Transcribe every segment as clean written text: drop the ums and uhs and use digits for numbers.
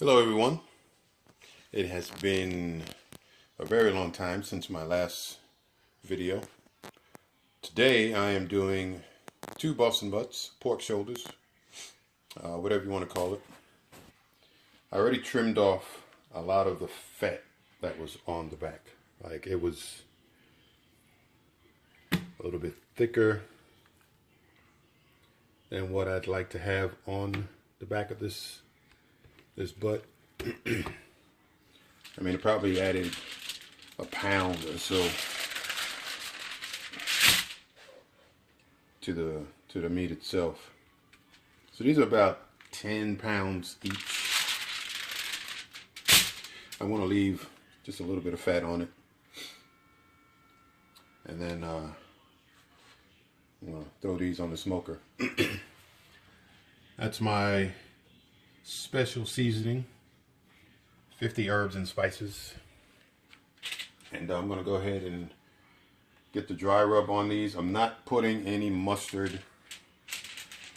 Hello everyone. It has been a very long time since my last video. Today I am doing two Boston butts, pork shoulders, whatever you want to call it. I already trimmed off a lot of the fat that was on the back. Like it was a little bit thicker than what I'd like to have on the back of this butt. I mean, it probably added a pound or so to the meat itself. So these are about 10 pounds each. I want to leave just a little bit of fat on it, and then I'm gonna throw these on the smoker. That's my special seasoning, 50 herbs and spices, and I'm gonna go ahead and get the dry rub on these. I'm not putting any mustard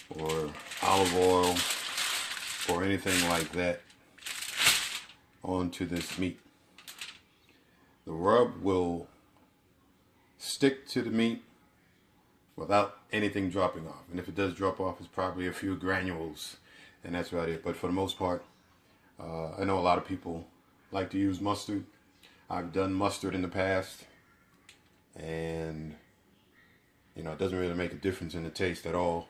or olive oil or anything like that onto this meat. The rub will stick to the meat without anything dropping off, and if it does drop off, it's probably a few granules, and that's about it. But for the most part, I know a lot of people like to use mustard. I've done mustard in the past, and you know, it doesn't really make a difference in the taste at all.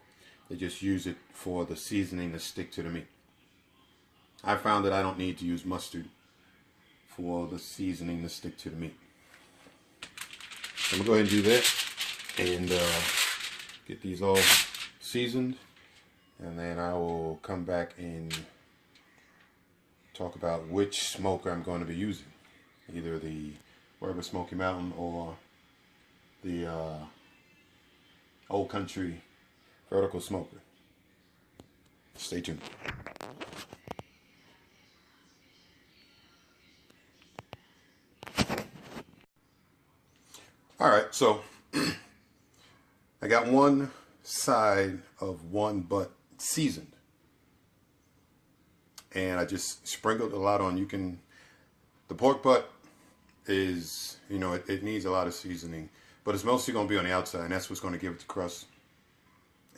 They just use it for the seasoning to stick to the meat. I found that I don't need to use mustard for the seasoning to stick to the meat. So I'm gonna go ahead and do that and get these all seasoned, and then I will come back and talk about which smoker I'm going to be using, either the Smoky Mountain or the Old Country vertical smoker. Stay tuned. All right, so I got one side of one butt seasoned, and I just sprinkled a lot on. The pork butt is, you know, it needs a lot of seasoning, but it's mostly going to be on the outside, and that's what's going to give it the crust.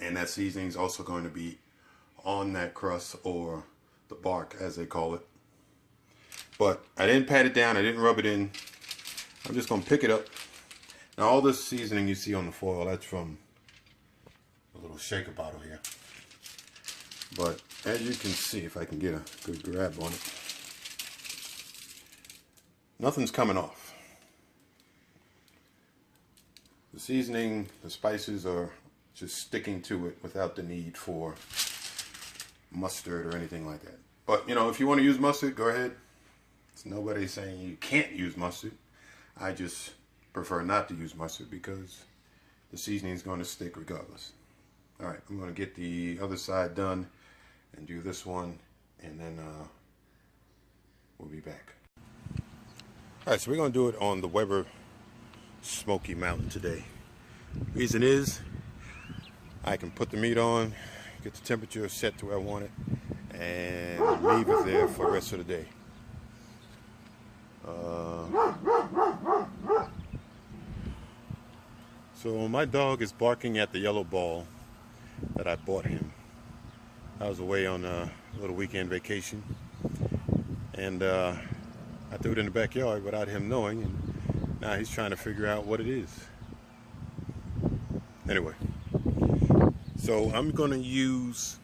And that seasoning is also going to be on that crust, or the bark as they call it. But I didn't pat it down, I didn't rub it in. I'm just going to pick it up. Now all this seasoning you see on the foil, that's from a little shaker bottle here. But as you can see, if I can get a good grab on it, nothing's coming off. The seasoning, the spices are just sticking to it without the need for mustard or anything like that. But you know, if you want to use mustard, go ahead. It's nobody saying you can't use mustard. I just prefer not to use mustard because the seasoning is going to stick regardless. All right, I'm going to get the other side done and do this one, and then we'll be back. All right, so we're going to do it on the Smoky Mountain today. Reason is, I can put the meat on, get the temperature set to where I want it, and leave it there for the rest of the day. So my dog is barking at the yellow ball that I bought him. I was away on a little weekend vacation, and I threw it in the backyard without him knowing, and now he's trying to figure out what it is. Anyway, so I'm going to use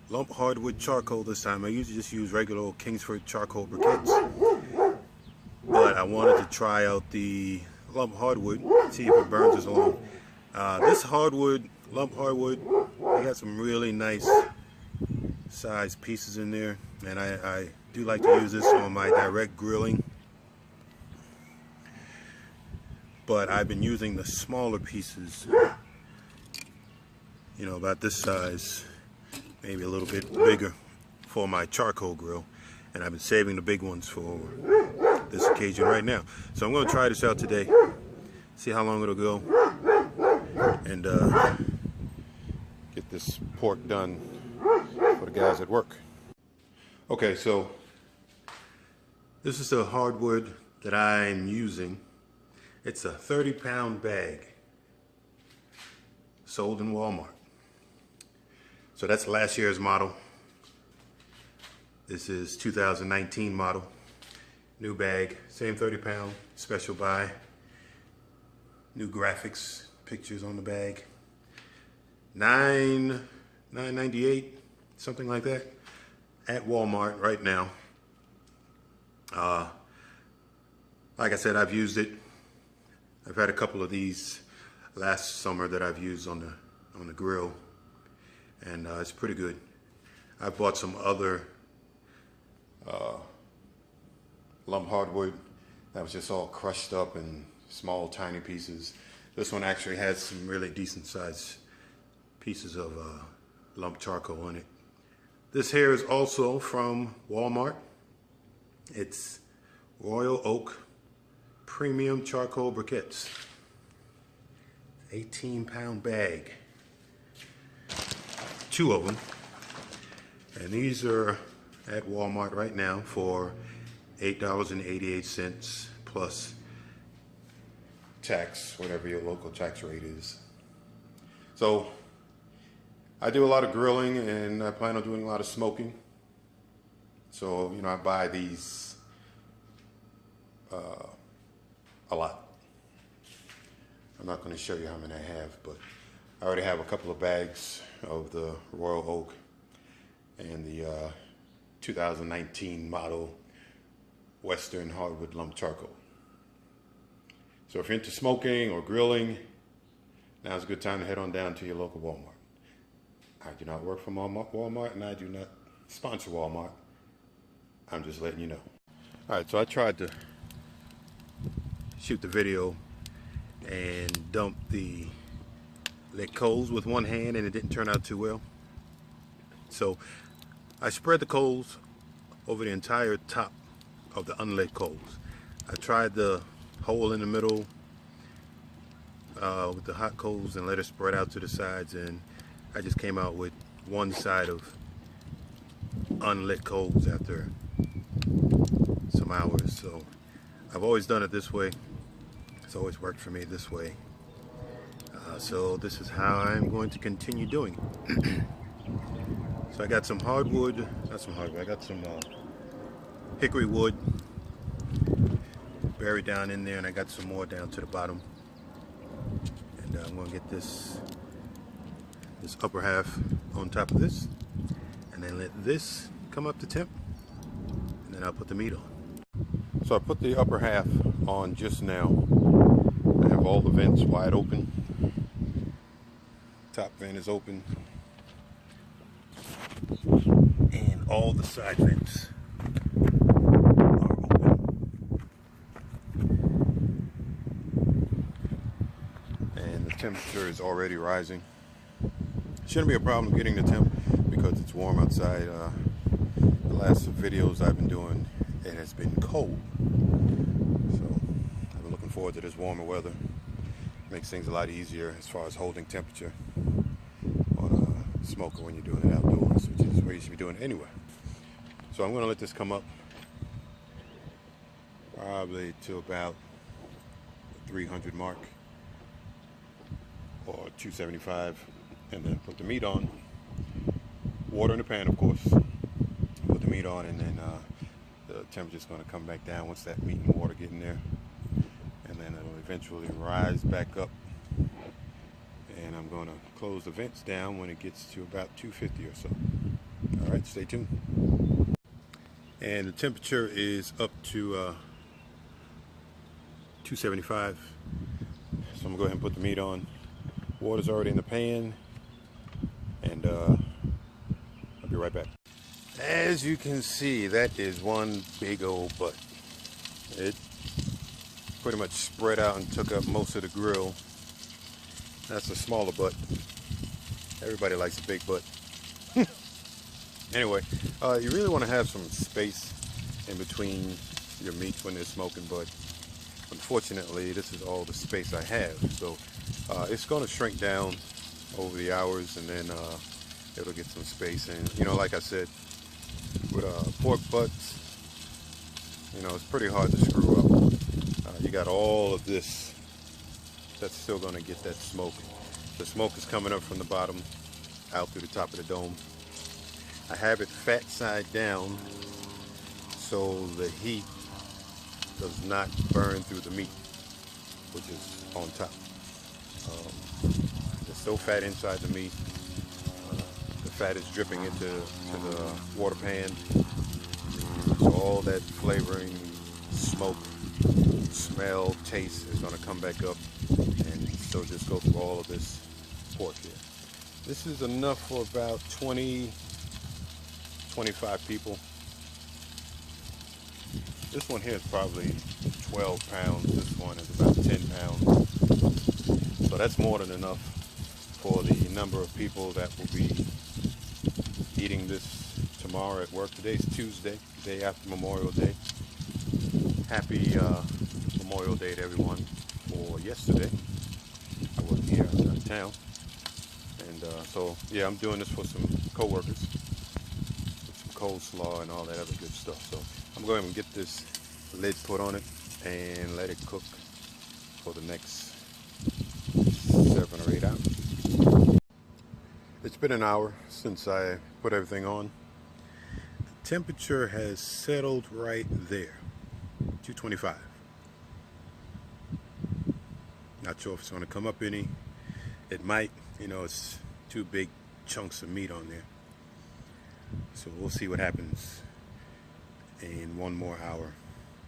lump hardwood charcoal this time. I usually just use regular old Kingsford charcoal briquettes, but I wanted to try out the lump hardwood, see if it burns as along. This lump hardwood, they got some really nice sized pieces in there, and I do like to use this on my direct grilling. But I've been using the smaller pieces, you know, about this size, maybe a little bit bigger, for my charcoal grill, and I've been saving the big ones for this occasion right now. So I'm going to try this out today, see how long it'll go, and get this pork done for the guys at work. Okay, so this is the hardwood that I'm using. It's a 30-pound bag sold in Walmart. So that's last year's model. This is 2019 model. New bag, same 30-pound, special buy. New graphics, pictures on the bag. $9.98, something like that, at Walmart right now. Like I said, I've used it. I've had a couple of these last summer that I've used on the grill, and it's pretty good. I bought some other lump hardwood that was just all crushed up in small, tiny pieces. This one actually has some really decent sized pieces of lump charcoal in it. This here is also from Walmart. It's Royal Oak Premium Charcoal Briquettes. 18-pound bag. 2 of them. And these are at Walmart right now for $8.88 plus tax, whatever your local tax rate is. So I do a lot of grilling, and I plan on doing a lot of smoking. So, you know, I buy these a lot. I'm not going to show you how many I have, but I already have a couple of bags of the Royal Oak and the 2019 model Western hardwood lump charcoal. So if you're into smoking or grilling, now's a good time to head on down to your local Walmart. I do not work for Walmart, and I do not sponsor Walmart. I'm just letting you know. All right, so I tried to shoot the video and dump the lit coals with one hand, and it didn't turn out too well. So I spread the coals over the entire top of the unlit coals. I tried the hole in the middle with the hot coals and let it spread out to the sides, and I just came out with one side of unlit coals after some hours. So I've always done it this way. It's always worked for me this way. So this is how I'm going to continue doing it. So I got some hardwood, not some hardwood, I got some hickory wood buried down in there, and I got some more down to the bottom. And I'm going to get this upper half on top of this, and then let this come up to temp, and then I'll put the meat on. So I put the upper half on just now. I have all the vents wide open. Top vent is open, and all the side vents are open. And the temperature is already rising. Shouldn't be a problem getting the temp because it's warm outside. The last videos I've been doing, it has been cold. So I've been looking forward to this warmer weather. Makes things a lot easier as far as holding temperature on a smoker when you're doing it outdoors, which is where you should be doing it anyway. So I'm going to let this come up probably to about the 300 mark or 275, and then put the meat on. Water in the pan, of course. Put the meat on, and then the temperature is going to come back down once that meat and water get in there, and then it'll eventually rise back up. And I'm going to close the vents down when it gets to about 250 or so. All right, stay tuned. And the temperature is up to 275. So I'm going to go ahead and put the meat on. Water's already in the pan, and I'll be right back. As you can see, that is one big old butt. It pretty much spread out and took up most of the grill. That's a smaller butt. Everybody likes a big butt. Anyway, you really want to have some space in between your meats when they're smoking, but unfortunately this is all the space I have. So it's going to shrink down over the hours, and then it'll get some space. And you know, like I said, with pork butts, you know, it's pretty hard to screw up. You got all of this that's still going to get that smoke. The smoke is coming up from the bottom out through the top of the dome. I have it fat side down so the heat does not burn through the meat, which is on top. There's still fat inside the meat. The fat is dripping into the water pan, so all that flavoring, smoke, smell, taste is going to come back up, and so just go through all of this pork here. This is enough for about 20, 25 people. This one here is probably 12 pounds. This one is about 10 pounds. So that's more than enough for the number of people that will be eating this tomorrow at work. Today's Tuesday, day after Memorial Day. Happy Memorial Day to everyone for yesterday. I wasn't here, I was out of town. And so, yeah, I'm doing this for some co-workers with some coleslaw and all that other good stuff. So I'm going to get this lid put on it and let it cook for the next 7 or 8 hours. It's been an hour since I put everything on. The temperature has settled right there, 225. Not sure if it's going to come up any. It might, you know, it's 2 big chunks of meat on there. So we'll see what happens in 1 more hour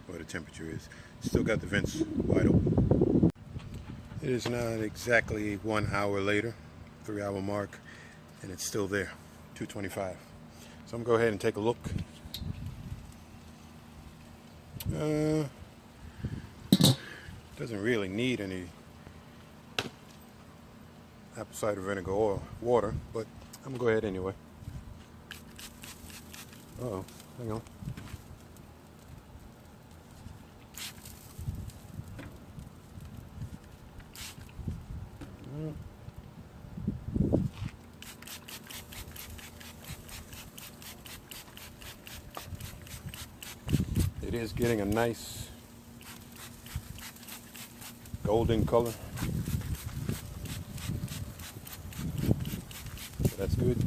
where the temperature is. Still got the vents wide open. It is now exactly 1 hour later, 3-hour mark, and it's still there, 225. So I'm going to go ahead and take a look. Doesn't really need any apple cider vinegar or water, but I'm going to go ahead anyway. Uh-oh, hang on. It is getting a nice golden color. So that's good.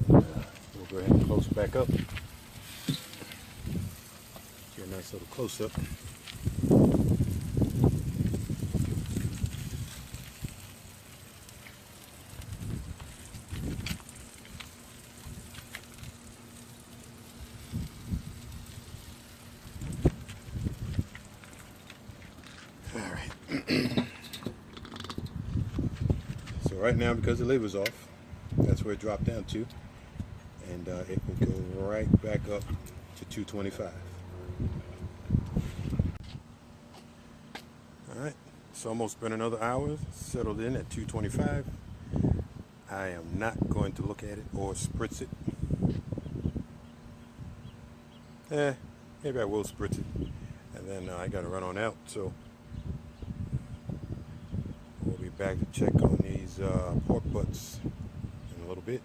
We'll go ahead and close it back up. Get a nice little close-up. So right now, because the lid was off, that's where it dropped down to, and it will go right back up to 225. Alright, it's almost been another hour, settled in at 225. I am not going to look at it or spritz it. Maybe I will spritz it, and then I got to run on out, so we'll be back to check on these pork butts in a little bit.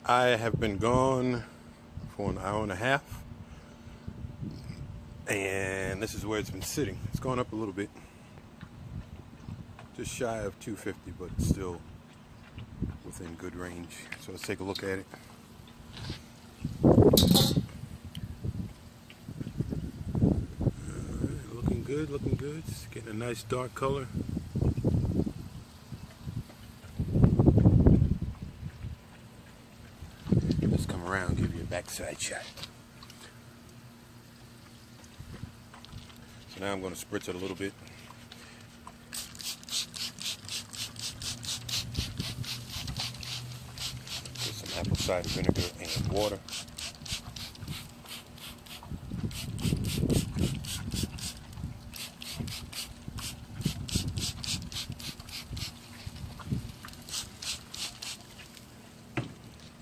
I have been gone for an hour and a half, and this is where it's been sitting. It's gone up a little bit, just shy of 250, but it's still within good range. So let's take a look at it. Looking good, looking good. It's getting a nice dark color. Let's come around, give you a backside shot. So now I'm going to spritz it a little bit. With some apple cider vinegar and water.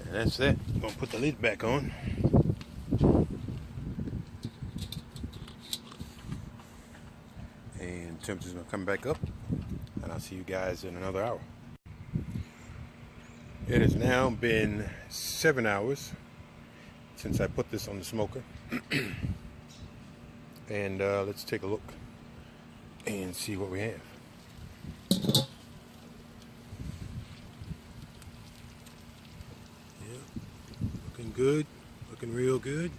And that's it. I'm going to put the lid back on. And temperature's going to come back up. and I'll see you guys in another hour. It has now been 7 hours since I put this on the smoker. And let's take a look and see what we have. Yeah, looking good, looking real good.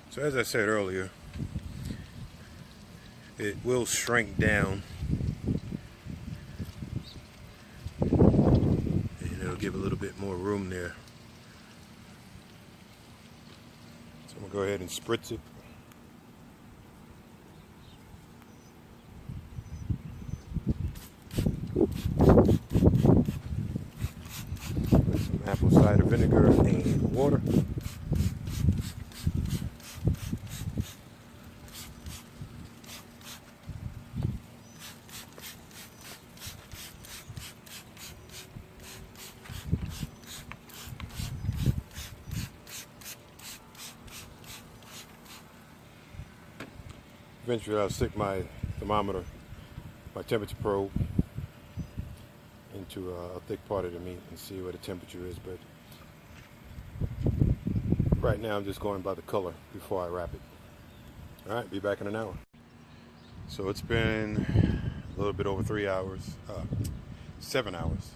So as I said earlier, it will shrink down and it'll give a little bit more room there. So I'm going to go ahead and spritz it. Some apple cider vinegar and water. Eventually I'll stick my thermometer, my temperature probe, into a thick part of the meat and see what the temperature is, but right now I'm just going by the color before I wrap it. Alright, be back in an hour. So it's been a little bit over 3 hours, 7 hours.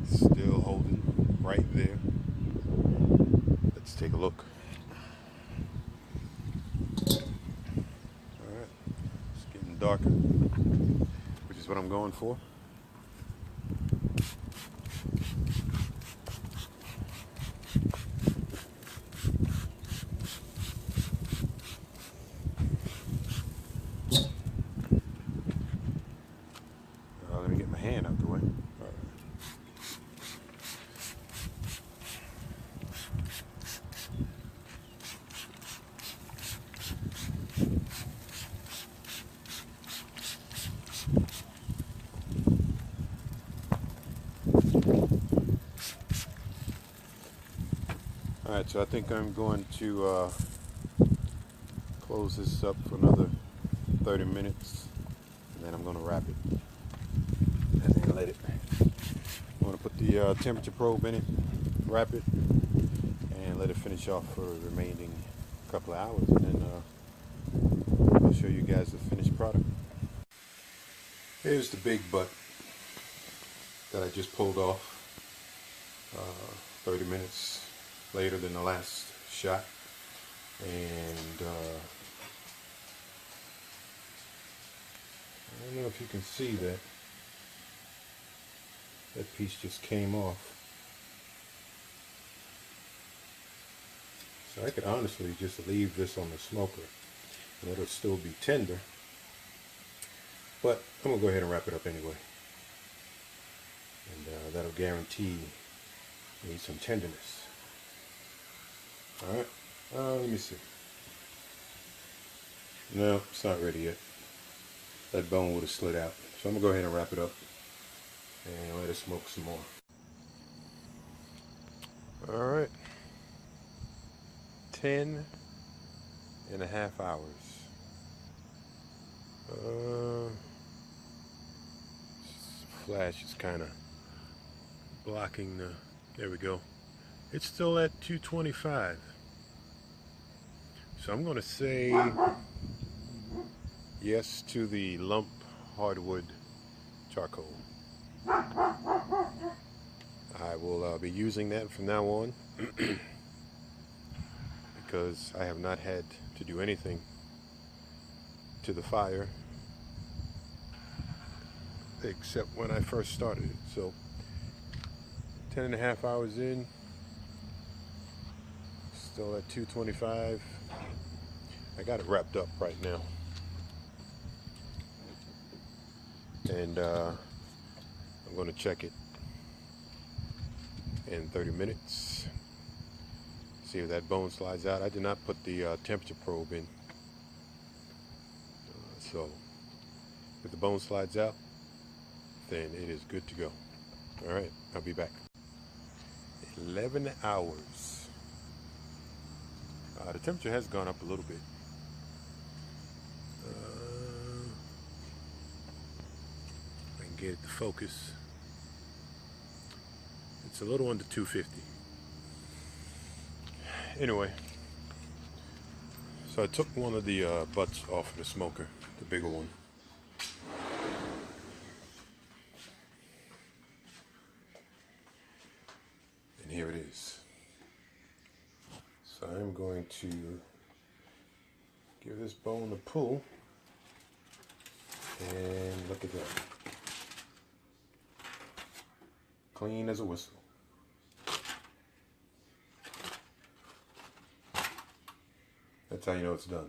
Still holding right there. Let's take a look. Darker, which is what I'm going for. Let me get my hand out the way. All right. Alright, so I think I'm going to close this up for another 30 minutes, and then I'm going to wrap it, and then let it. I'm going to put the temperature probe in it, wrap it, and let it finish off for the remaining couple of hours, and then I'll show you guys the finished product. Here's the big butt that I just pulled off 30 minutes later than the last shot, and I don't know if you can see that piece just came off. So I could honestly just leave this on the smoker and it'll still be tender, but I'm gonna go ahead and wrap it up anyway, and that'll guarantee me some tenderness. Alright, let me see. No, it's not ready yet. That bone would have slid out. So I'm going to go ahead and wrap it up and let it smoke some more. Alright. 10.5 hours. Flash is kind of blocking the... There we go. It's still at 225. So I'm going to say yes to the lump hardwood charcoal. I will be using that from now on because I have not had to do anything to the fire except when I first started it. So 10.5 hours in, still at 225. I got it wrapped up right now, and I'm going to check it in 30 minutes, see if that bone slides out. I did not put the temperature probe in, so if the bone slides out, then it is good to go. Alright, I'll be back. 11 hours. The temperature has gone up a little bit. I can get it to focus. It's a little under 250. Anyway, so I took one of the butts off of the smoker, the bigger one. And here it is. So I'm going to give this bone a pull, and look at that. Clean as a whistle. That's how you know it's done.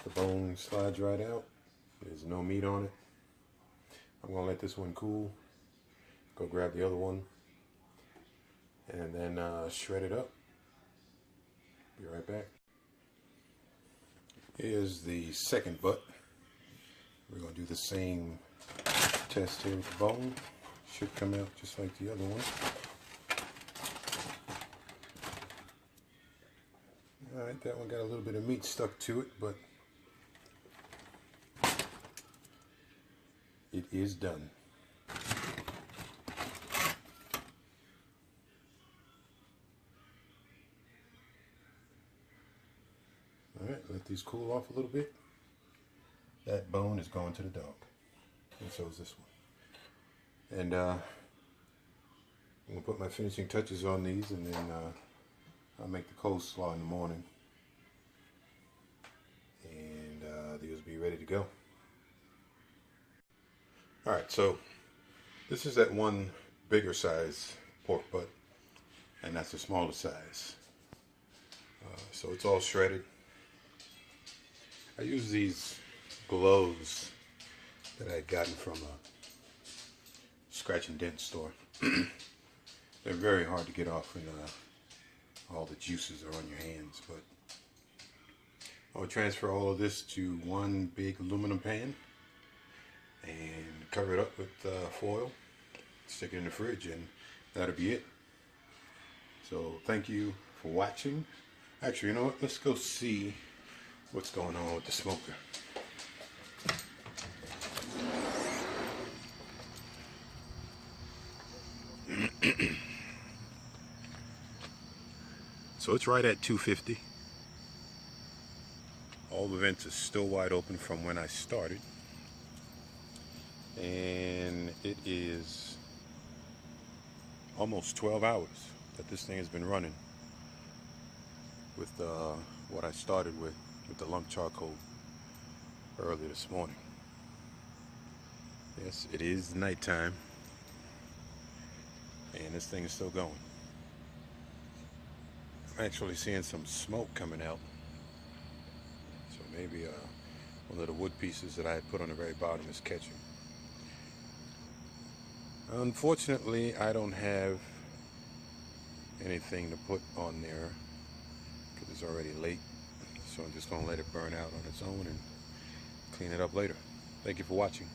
The bone slides right out. There's no meat on it. I'm going to let this one cool. Go grab the other one. And then shred it up. Be right back. Here's the second butt. We're going to do the same test here with the bone. Should come out just like the other one. Alright, that one got a little bit of meat stuck to it, but it is done. Alright, let these cool off a little bit. That bone is going to the dog. And so is this one. And I'm going to put my finishing touches on these, and then I'll make the coleslaw in the morning. And these will be ready to go. Alright, so this is that one bigger size pork butt, and that's the smaller size. So it's all shredded. I use these gloves that I had gotten from a scratch and dent store. They're very hard to get off when all the juices are on your hands, but I'll transfer all of this to one big aluminum pan and cover it up with foil, stick it in the fridge, and that'll be it. So thank you for watching. Actually, you know what? Let's go see what's going on with the smoker. So it's right at 250. All the vents are still wide open from when I started. And it is almost 12 hours that this thing has been running with what I started with the lump charcoal early this morning. Yes, it is nighttime, and this thing is still going. I'm actually seeing some smoke coming out, so maybe one of the wood pieces that I had put on the very bottom is catching. Unfortunately, I don't have anything to put on there because it's already late, so I'm just going to let it burn out on its own and clean it up later. Thank you for watching.